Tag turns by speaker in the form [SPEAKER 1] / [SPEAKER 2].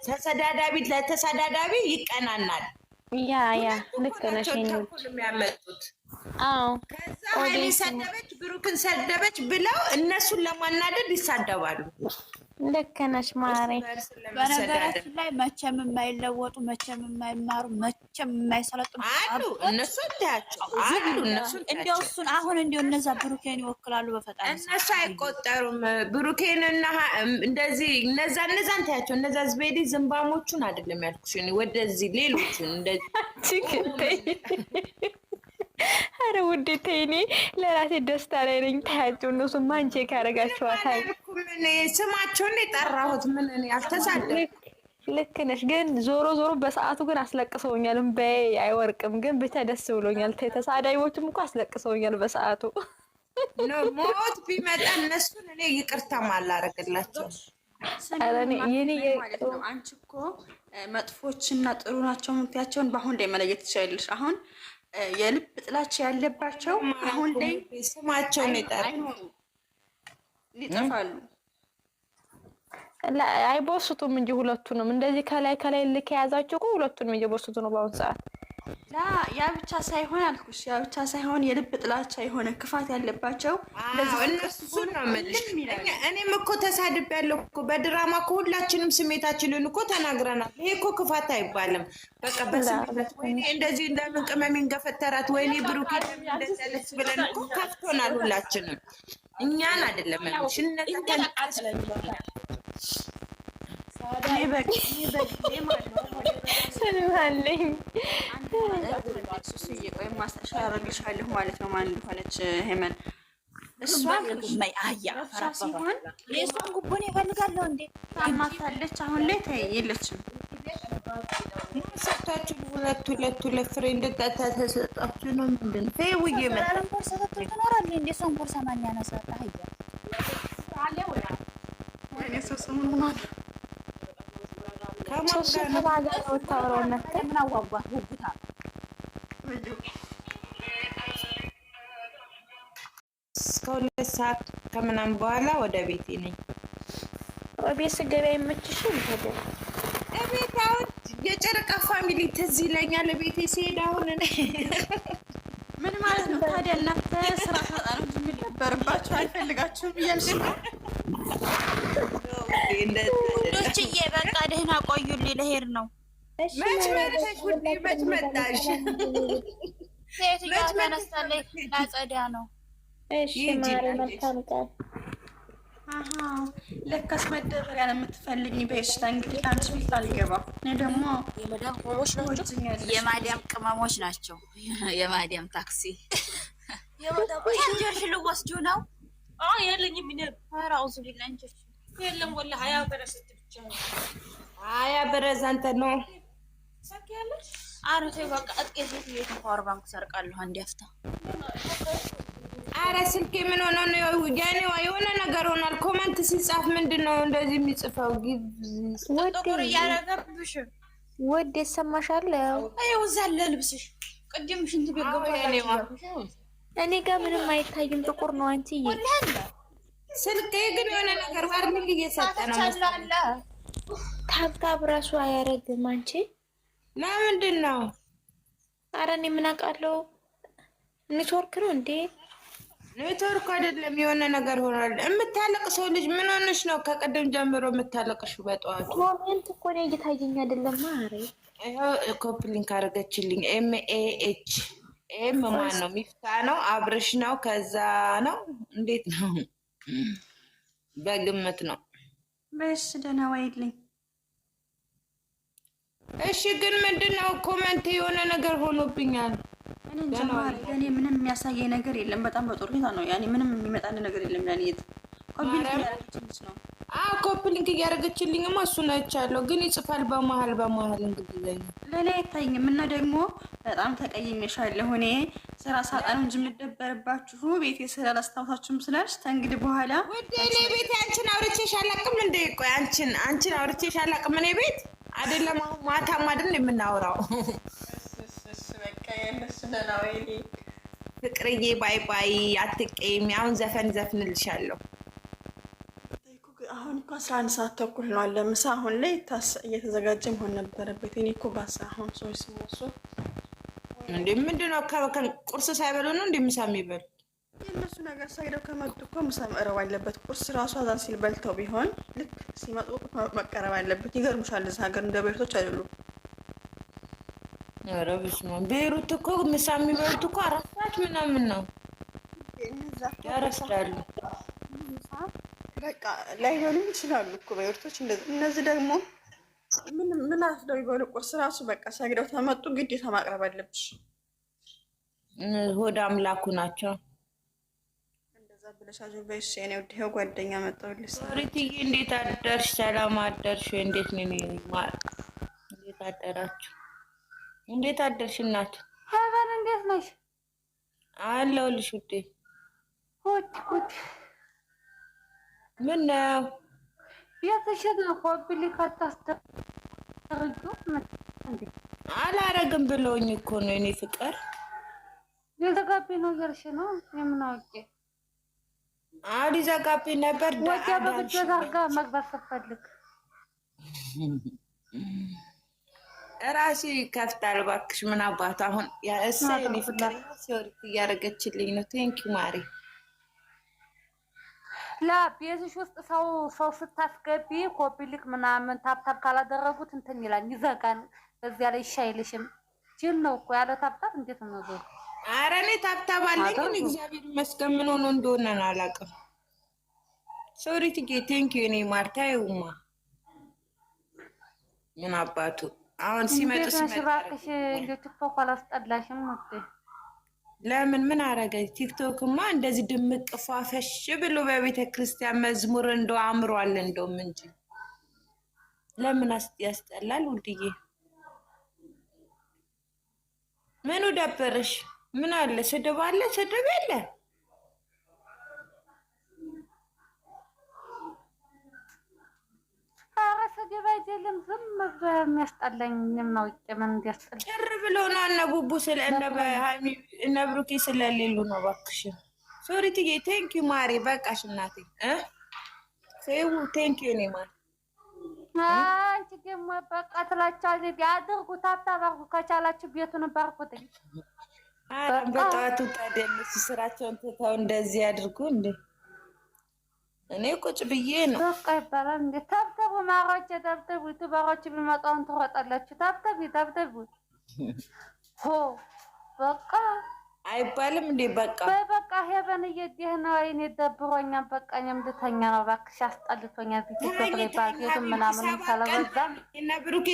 [SPEAKER 1] ተሰዳዳቢ ለተሰዳዳቢ ይቀናናል።
[SPEAKER 2] ያ ልክ ነሽ።
[SPEAKER 1] የሚያመጡት
[SPEAKER 2] አዎ
[SPEAKER 1] ከዛ ሀይሚ ሰደበች ብሩክን ሰደበች ብለው እነሱን ለማናደድ ይሳደባሉ።
[SPEAKER 2] ልክ ነሽ ማሬ።
[SPEAKER 3] በነገራችን ላይ መቼም የማይለወጡ መቼም የማይማሩ መቼም የማይሰለጥኑ
[SPEAKER 1] አሉ። እነሱ ታያቸው አሉ። እነሱ
[SPEAKER 3] እንደው እሱን አሁን እንደው እነዛ ብሩኬን ይወክላሉ። በፈጣሪ
[SPEAKER 1] እነሱ አይቆጠሩም። ብሩኬንና እንደዚህ እነዛን ታያቸው። እነዛ ዝቤዲ ዝምባሞቹን አይደለም ያልኩሽ እኔ ወደዚህ ሌሎቹን እንደዚህ
[SPEAKER 2] አረ ውዴ ተይኔ ለራሴ ደስታ ላይ ነኝ። ታያቸው እነሱ ማንቼ ካረጋቸዋታል።
[SPEAKER 1] ስማቸውን የጠራሁት ምን እኔ አልተሳደብኩም።
[SPEAKER 2] ልክ ነሽ። ግን ዞሮ በሰዓቱ ግን አስለቅሰውኛል። እምባዬ አይወርቅም። ግን ብቻ ደስ ብሎኛል። ተሳዳቢዎችም እኮ አስለቅሰውኛል በሰዓቱ።
[SPEAKER 1] ሞት ቢመጣ እነሱን እኔ ይቅርታ ማላረግላቸው።
[SPEAKER 4] አንቺ እኮ መጥፎችና ጥሩ ናቸው የምትያቸውን በአሁን ላይ መለየት ትችላለሽ። አሁን የልብ ጥላቻ ያለባቸው አሁን ላይ
[SPEAKER 1] ስማቸውን
[SPEAKER 4] ይጠፋሉ።
[SPEAKER 2] አይቦስቱም እንጂ ሁለቱንም እንደዚህ ከላይ ልክ የያዛቸው እኮ ሁለቱንም እየቦስቱ ነው በአሁኑ ሰዓት።
[SPEAKER 4] ያ ብቻ ሳይሆን አልኩሽ፣ ያ ብቻ ሳይሆን የልብ ጥላቻ የሆነ ክፋት ያለባቸው
[SPEAKER 1] እነሱን ነው የምልሽ። እኔም እኮ ተሳድቤያለሁ እኮ በድራማ እኮ ሁላችንም ስሜታችንን እኮ ተናግረናል። ይሄ እኮ ክፋት አይባልም። በቃ በስሜት ወይኔ እንደዚህ እንደምን ቅመሜን ገፈተራት ወይኔ ብሩክ እንደዚህ ያለች ብለን እኮ ከፍቶናል ሁላችንም። እኛን አይደለም ያልሽ
[SPEAKER 4] ያረግልሻለሁ ማለት ነው። ማን እንደሆነች ሄመን እሷን
[SPEAKER 3] ጉቦን ይፈልጋለሁ እንዴ
[SPEAKER 4] ታማታለች። አሁን ላይ የለችም።
[SPEAKER 1] ሰጣችሁ ሁለት ፍሬ እንደተሰጣችሁ ነው። ምንድን ፈውዬ ማለት
[SPEAKER 3] ትኖራለ እንዴ? ሰውን ቦርሳ ማን ያነሳታ?
[SPEAKER 4] እኔ ሰውን ሆኗል
[SPEAKER 1] እስከ 2 ሰዓት ከምናምን በኋላ ወደ ቤቴ ነኝ።
[SPEAKER 2] ቤት ስገባ አይመችሽም?
[SPEAKER 1] ቤት አሁን የጨረቃ ፋሚሊ ትዝ ይለኛል። ቤቴ ሲሄድ አሁን እኔ
[SPEAKER 4] ምን ማለት ነው ታዲያ? እናንተ ስራ ፈጣሪ የሚነበርባችሁ አይፈልጋችሁም እያልሽ ነው?
[SPEAKER 3] ውዶችዬ በቃ ደህና ቆዩልኝ፣ ልሄድ ነው።
[SPEAKER 1] መች መጣሽ ውዴ? መች መጣሽ?
[SPEAKER 3] ሴትዮዋ ተነስታለች፣ ላጸዳ ነው።
[SPEAKER 2] እሺ ማሪ መልካም ቀን።
[SPEAKER 4] ለካስ መደበሪያ ነው የምትፈልጊ። በሽታ እንግዲህ አንቺ ቤት አልገባም። እኔ ደግሞ
[SPEAKER 3] የማዳም ቅመሞች ናቸው። የማዳም ቅመሞች ናቸው። የማዳም ታክሲ እንጀርሽ ልወስጁ ነው?
[SPEAKER 5] የለኝም ምን
[SPEAKER 3] ራውዝ ቢላንጀሽ
[SPEAKER 5] የለም ወላሂ 20 ብር ስትብቻ
[SPEAKER 1] 20 ብር ዘንተ ነው
[SPEAKER 5] ሰኪያለሽ።
[SPEAKER 3] አሩቴ በቃ አጥቄት ቤት ፓወር ባንክ ሰርቃለሁ። አንድ ያፍታ
[SPEAKER 1] አረ ስልኬ ምን ሆነ ነው? ያኔው የሆነ ነገር ሆኗል። ኮሜንት ሲጻፍ ምንድነው እንደዚህ የሚጽፈው?
[SPEAKER 3] ጥቁር እያረገብሽ
[SPEAKER 2] ወዴ ሰማሻል?
[SPEAKER 3] አይው ዘለ ልብስሽ ቅድም ሽንት ቤት ገብቶ
[SPEAKER 2] እኔ ጋር ምንም አይታይም፣ ጥቁር ነው። አንቺ
[SPEAKER 1] ስልኬ ግን የሆነ ነገር ዋርኒንግ እየሰጠ ነው።
[SPEAKER 2] ታብታብ ራሱ አያረግም። አንቺ
[SPEAKER 1] ለምንድን ነው?
[SPEAKER 2] አረ እኔ ምን አውቃለሁ። ኔትወርክ ነው እንዴ?
[SPEAKER 1] ኔትወርክ አይደለም፣ የሆነ ነገር ሆኗል። የምታለቅሰው ልጅ ምን ሆነሽ ነው? ከቀደም ጀምሮ የምታለቅሽው በጠዋቱ
[SPEAKER 2] ኮሜንት እኮ ነው እየታየኝ አይደለም። ማሬ
[SPEAKER 1] ይኸው ኮፕሊንክ አደረገችልኝ። ኤምኤኤች ኤም ማን ነው? ሚፍታ ነው? አብርሽ ነው? ከዛ ነው? እንዴት ነው? በግምት ነው።
[SPEAKER 4] በስ ደህና ዋይልኝ።
[SPEAKER 1] እሺ ግን ምንድነው? ኮሜንት የሆነ ነገር ሆኖብኛል።
[SPEAKER 4] እኔ ምንም የሚያሳየኝ ነገር የለም። በጣም በጥሩ ሁኔታ ነው። ያኔ ምንም የሚመጣልኝ ነገር የለም። ያኔ
[SPEAKER 1] ኮፕሊንክ እያደረገችልኝማ እሱን አይቻለሁ። ግን ይጽፋል በመሀል እንግዲህ
[SPEAKER 4] ለኔ አይታይም። እና ደግሞ በጣም ተቀይሜሻለሁ። እኔ ስራ ሳጣ ነው እንጂ የምደበርባችሁ ቤቴ ስላላስታውሳችሁም ስላልሽ ተንግዲህ በኋላ
[SPEAKER 1] ወደ እኔ ቤት አንቺን አውርቼሽ አላውቅም እንደ ቆይ አንቺን አውርቼሽ አላውቅም። እኔ ቤት አይደለም አሁን ማታም አይደል የምናወራው። ፍቅርዬ ባይ ባይ፣ አትቀይሚ። አሁን ዘፈን ዘፍንልሻለሁ።
[SPEAKER 4] አሁን አሁን እኮ 11 ሰዓት ተኩል ነው አለ ምሳ። አሁን ላይ እየተዘጋጀ መሆን ነበረበት። እኔ እኮ ባሳ አሁን ሰዎች ሲነሱ
[SPEAKER 1] እንዴ ምንድን ነው ቁርስ ሳይበሉ ነው እንዴ ምሳ የሚበሉ?
[SPEAKER 4] የእነሱ ነገር ሳይደው ከመጡ እኮ ምሳ መቅረብ አለበት። ቁርስ ራሱ አዛን ሲል በልተው ቢሆን ልክ ሲመጡ መቀረብ አለበት። ይገርምሻል፣ እዚህ ሀገር እንደ ቤቶች አይደሉም።
[SPEAKER 1] ኧረ በስመ አብ። ቤይሩት እኮ ምሳ የሚበሉት እኮ 4 ሰዓት ምናምን ነው ያረፍዳሉ።
[SPEAKER 4] በቃ ላይበሉ ይችላሉ እኮ ቤይሩቶች እንደዚህ። እነዚህ ደግሞ ምን አስደው ይበሉ? ቁርስ ራሱ በቃ ሰግደው ተመጡ ግዴታ ማቅረብ አለብሽ።
[SPEAKER 1] ሆድ አምላኩ ናቸው።
[SPEAKER 4] እንደዛ ብለሽ አጀበሽ። የኔ ውድ ይኸው ጓደኛ መጣሁልሽ።
[SPEAKER 1] ሶሪትዬ እንዴት አደርሽ? ሰላም አደርሽ? እንዴት ነኝ? እንዴት አደራችሁ? እንዴት አደርሽ እናት?
[SPEAKER 2] ሀበን እንዴት ነሽ?
[SPEAKER 1] አለሁልሽ ውዴ።
[SPEAKER 2] ጉድ
[SPEAKER 1] ምን ነው
[SPEAKER 2] ቤትሽን ኮምፕሊት አታስደርጊ?
[SPEAKER 1] አላረግም ብለውኝ እኮ ነው የኔ ፍቅር።
[SPEAKER 2] ልዘጋቢ ነው እያልሽ ነው? የምን አውቄ
[SPEAKER 1] ሊዘጋቢ ነበር።
[SPEAKER 2] ወዲያ በግድ አድርጋ መግባት ስትፈልግ
[SPEAKER 1] እራሴ ከፍታል። እባክሽ ምን አባት አሁን እሰይ የኔ ፍቅር ሲወርድ እያደረገችልኝ ነው። ቴንኪው ማሪ።
[SPEAKER 2] ቤትሽ ውስጥ ሰው ስታስገቢ ኮፒሊክ ምናምን ታፕታፕ ካላደረጉት እንትን ይላል፣ ይዘጋል። በዚያ ላይ ይሻይልሽም። ጅል ነው እኮ ያለ ታፕታፕ እንዴት ነው ዞር?
[SPEAKER 1] ኧረ እኔ ታፕታፕ አለኝ ግን እግዚአብሔር ይመስገን ምን ሆኖ እንደሆነ አላውቅም። ሶሪ ትጌ ቴንኪው የኔ ማር። ታዩማ ምን አባቱ አሁን ሲመጡ
[SPEAKER 2] እባክሽ እንደ ቲክቶክ አላስጠላሽም?
[SPEAKER 1] ለምን ምን አረገ? ቲክቶክማ እንደዚህ ድምቅ ፏፈሽ ብሎ በቤተ ክርስቲያን መዝሙር እንደው አምሯል እንደውም እንጂ ለምን ያስጠላል? ውድዬ ምኑ ደበረሽ? ምን አለ? ስድብ አለ? ስድብ የለ።
[SPEAKER 2] ኧረ ስድብ አይደለም፣ ዝም በሚያስጠላኝ ነው። ምን እንዲያስጠላ
[SPEAKER 1] ጭር ብሎ ነው። እነ ቡቡ እነ ብሩኬ ስለሌሉ ነው። እባክሽ ሶሪ ትዬ ቴንኪዩ ማሬ። በቃሽ እናቴ ሴው ቴንኪዩ እኔ ማር።
[SPEAKER 2] አንቺ ደግሞ በቃ ትላቻለሽ። አድርጉ፣ ታብታብ አድርጉ ከቻላችሁ ቤቱን ባርኩት።
[SPEAKER 1] በጠዋቱ ታዲያ እነሱ ስራቸውን ትተው እንደዚህ ያድርጉ እንዴ? እኔ ቁጭ ብዬ ነው
[SPEAKER 2] በቃ ይባላል እንዴ? ታብታቡ ማሮች፣ ታብታቡ ዩቲዩበሮች ቢመጣውን ትወጣላችሁ። ታብታቡ ሆ በቃ
[SPEAKER 1] አይባልም እንዴ?
[SPEAKER 2] በቃ ሄቨን እየዲህ ነው። እኔ ደብሮኛል። በቃ እኔም ልተኛ ነው። እባክሽ አስጠልቶኛል። ቲክቶክ ላይ ባልጌቱ ምናምን ስለበዛ
[SPEAKER 1] እና ብሩኬ